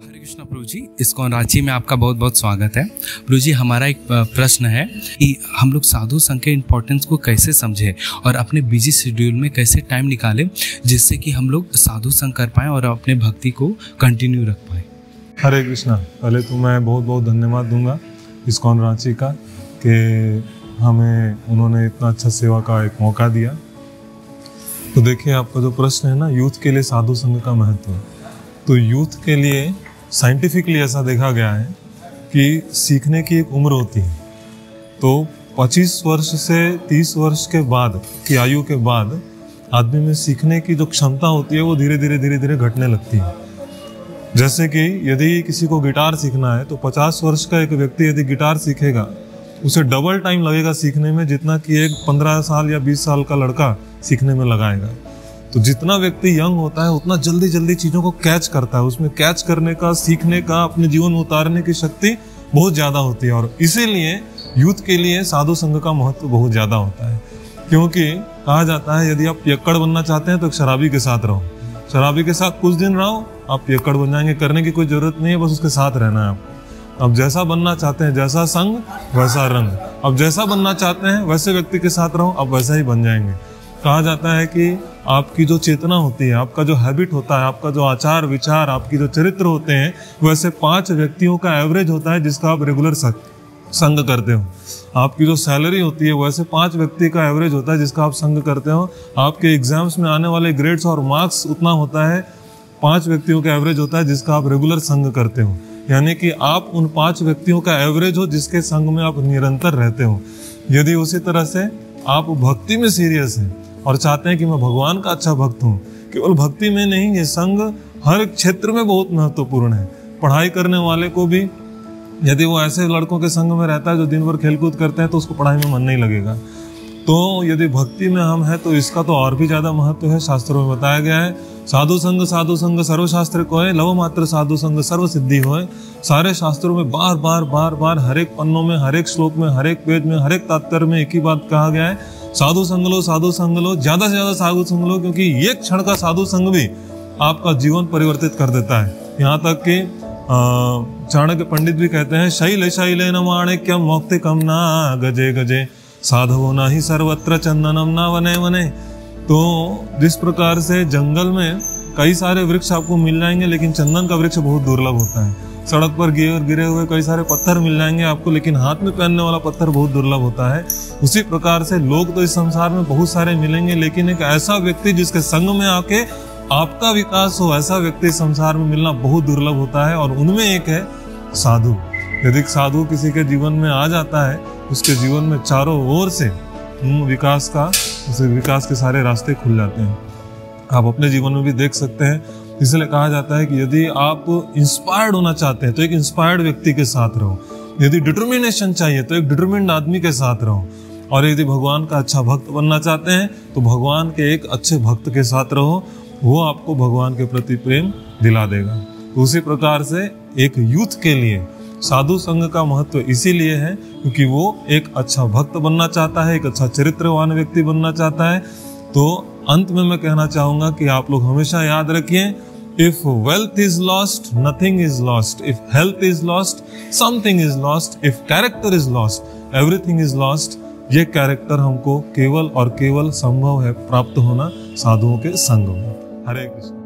हरे कृष्णा प्रभु जी, ISKCON Ranchi में आपका बहुत बहुत स्वागत है। प्रभु जी, हमारा एक प्रश्न है कि हम लोग साधु संघ के इम्पोर्टेंस को कैसे समझें और अपने बिजी शेड्यूल में कैसे टाइम निकालें जिससे कि हम लोग साधु संघ कर पाएँ और अपने भक्ति को कंटिन्यू रख पाएँ। हरे कृष्णा। पहले तो मैं बहुत बहुत धन्यवाद दूंगा इस्कॉन रांची का कि हमें उन्होंने इतना अच्छा सेवा का एक मौका दिया। तो देखिए, आपका जो प्रश्न है ना, यूथ के लिए साधु संघ का महत्व, तो यूथ के लिए साइंटिफिकली ऐसा देखा गया है कि सीखने की एक उम्र होती है। तो 25 वर्ष से 30 वर्ष के बाद की आयु के बाद आदमी में सीखने की जो क्षमता होती है वो धीरे धीरे घटने लगती है। जैसे कि यदि किसी को गिटार सीखना है तो 50 वर्ष का एक व्यक्ति यदि गिटार सीखेगा, उसे डबल टाइम लगेगा सीखने में जितना कि एक 15 साल या 20 साल का लड़का सीखने में लगाएगा। तो जितना व्यक्ति यंग होता है उतना जल्दी जल्दी चीज़ों को कैच करता है, उसमें कैच करने का, सीखने का, अपने जीवन में उतारने की शक्ति बहुत ज़्यादा होती है। और इसीलिए यूथ के लिए साधु संघ का महत्व बहुत ज़्यादा होता है। क्योंकि कहा जाता है यदि आप पियक्कड़ बनना चाहते हैं तो एक शराबी के साथ रहो, शराबी के साथ कुछ दिन रहो, आप पियक्कड़ बन जाएंगे। करने की कोई जरूरत नहीं है, बस उसके साथ रहना है आपको। अब जैसा बनना चाहते हैं, जैसा संग वैसा रंग, अब जैसा बनना चाहते हैं वैसे व्यक्ति के साथ रहो, अब वैसा ही बन जाएंगे। कहा जाता है कि आपकी जो चेतना होती है, आपका जो हैबिट होता है, आपका जो आचार विचार, आपकी जो चरित्र होते हैं, वैसे 5 व्यक्तियों का एवरेज होता है जिसका आप रेगुलर संग करते हो। आपकी जो सैलरी होती है वैसे 5 व्यक्ति का एवरेज होता है जिसका आप संग करते हो। आपके एग्जाम्स में आने वाले ग्रेड्स और मार्क्स उतना होता है, 5 व्यक्तियों का एवरेज होता है जिसका आप रेगुलर संग करते हो। यानी कि आप उन 5 व्यक्तियों का एवरेज हो जिसके संग में आप निरंतर रहते हो। यदि उसी तरह से आप भक्ति में सीरियस हैं और चाहते हैं कि मैं भगवान का अच्छा भक्त हूँ, केवल भक्ति में नहीं, ये संग हर क्षेत्र में बहुत महत्वपूर्ण है। पढ़ाई करने वाले को भी यदि वो ऐसे लड़कों के संग में रहता है जो दिन भर खेलकूद करते हैं तो उसको पढ़ाई में मन नहीं लगेगा। तो यदि भक्ति में हम हैं तो इसका तो और भी ज्यादा महत्व है। शास्त्रों में बताया गया है, साधु संग सर्वशास्त्र को है, लव मात्र साधु संग सर्व सिद्धि होए। सारे शास्त्रों में बार बार हर एक पन्नों में, हर एक श्लोक में, हर एक पेज में, हर एक तात्पर्य में एक ही बात कहा गया है, साधु संग लो, ज्यादा से ज्यादा साधु संग लो, क्योंकि एक क्षण का साधु संग भी आपका जीवन परिवर्तित कर देता है। यहाँ तक कि चाणक्य पंडित भी कहते हैं, शैले न माणिक्यम मौक्तिकम ना गजे गजे साधवो ना ही सर्वत्र चंदनम ना वने वने। तो जिस प्रकार से जंगल में कई सारे वृक्ष आपको मिल जाएंगे लेकिन चंदन का वृक्ष बहुत दुर्लभ होता है। सड़क पर गिरे हुए कई सारे पत्थर मिल जाएंगे आपको, लेकिन हाथ में पहनने वाला पत्थर बहुत दुर्लभ होता है। उसी प्रकार से लोग तो इस संसार में बहुत सारे मिलेंगे, लेकिन एक ऐसा व्यक्ति जिसके संग में आके आपका विकास हो, ऐसा व्यक्ति संसार में मिलना बहुत दुर्लभ होता है। और उनमें एक है साधु। यदि साधु किसी के जीवन में आ जाता है, उसके जीवन में चारों ओर से विकास के सारे रास्ते खुल जाते हैं। आप अपने जीवन में भी देख सकते हैं। इसलिए कहा जाता है कि यदि आप इंस्पायर्ड होना चाहते हैं तो एक इंस्पायर्ड व्यक्ति के साथ रहो, यदि डिटर्मिनेशन चाहिए तो एक डिटर्मिन्ड आदमी के साथ रहो, और यदि भगवान का अच्छा भक्त बनना चाहते हैं तो भगवान के एक अच्छे भक्त के साथ रहो, वो आपको भगवान के प्रति प्रेम दिला देगा। उसी प्रकार से एक यूथ के लिए साधु संघ का महत्व इसीलिए है क्योंकि वो एक अच्छा भक्त बनना चाहता है, एक अच्छा चरित्रवान व्यक्ति बनना चाहता है। तो अंत में मैं कहना चाहूंगा कि आप लोग हमेशा याद रखिए, if wealth is lost nothing is lost, if health is lost something is lost, if character is lost everything is lost. ये कैरेक्टर हमको केवल और केवल संभव है प्राप्त होना साधुओं के संग में। हरे कृष्ण।